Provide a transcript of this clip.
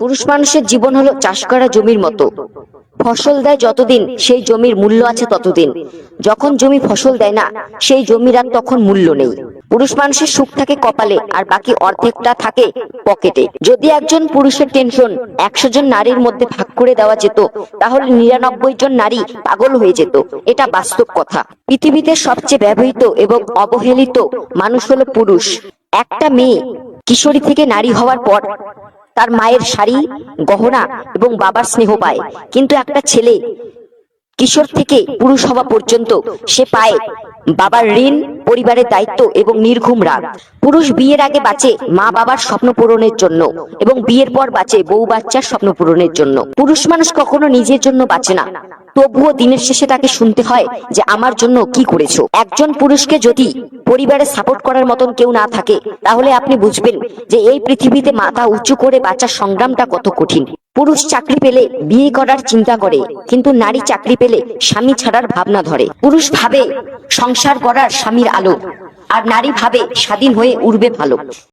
পুরুষ মানুষের জীবন হলো চাষ করা জমির মতো। ফসল দেয় যতদিন সেই জমির মূল্য আছে ততদিন। যখন জমি ফসল দেয় না, সেই জমির আর তখন মূল্য নেই। পুরুষ মানুষের সুখ থাকে কপালে, আর বাকি অর্ধেকটা থাকে পকেটে। যদি একজন পুরুষের টেনশন 100 জন নারীর মধ্যে ভাগ করে দেওয়া যেত, তাহলে 99 জন নারী পাগল হয়ে যেত। এটা বাস্তব কথা। পৃথিবীতে সবচেয়ে ব্যবহৃত এবং অবহেলিত মানুষ হলো পুরুষ। একটা মেয়ে কিশোরী থেকে নারী হওয়ার পর তার মায়ের শাড়ি, গহনা এবং বাবার স্নেহ পায়, কিন্তু একটা ছেলে কিশোর থেকে পুরুষ হওয়া পর্যন্ত সে পায় বাবার ঋণ, পরিবারের দায়িত্ব এবং নির্ঘুম রাগ। পুরুষ বিয়ের আগে বাঁচে মা বাবার স্বপ্ন পূরণের জন্য এবং বিয়ের পর বাঁচে বউ বাচ্চার স্বপ্ন পূরণের জন্য। পুরুষ মানুষ কখনো নিজের জন্য বাঁচে না, তবুও দিনের শেষে তাকে শুনতে হয় যে আমার জন্য কি করেছো। একজন পুরুষকে যদি পরিবারে সাপোর্ট করার মতন কেউ না থাকে, তাহলে আপনি বুঝবেন যে এই পৃথিবীতে মাথা উঁচু করে বাঁচার সংগ্রামটা কত কঠিন। পুরুষ চাকরি পেলে বিয়ে করার চিন্তা করে, কিন্তু নারী চাকরি পেলে স্বামী ছাড়ার ভাবনা ধরে। পুরুষ ভাবে সংসার করার স্বামীর আলো, আর নারী ভাবে স্বাধীন হয়ে উড়বে ভালো।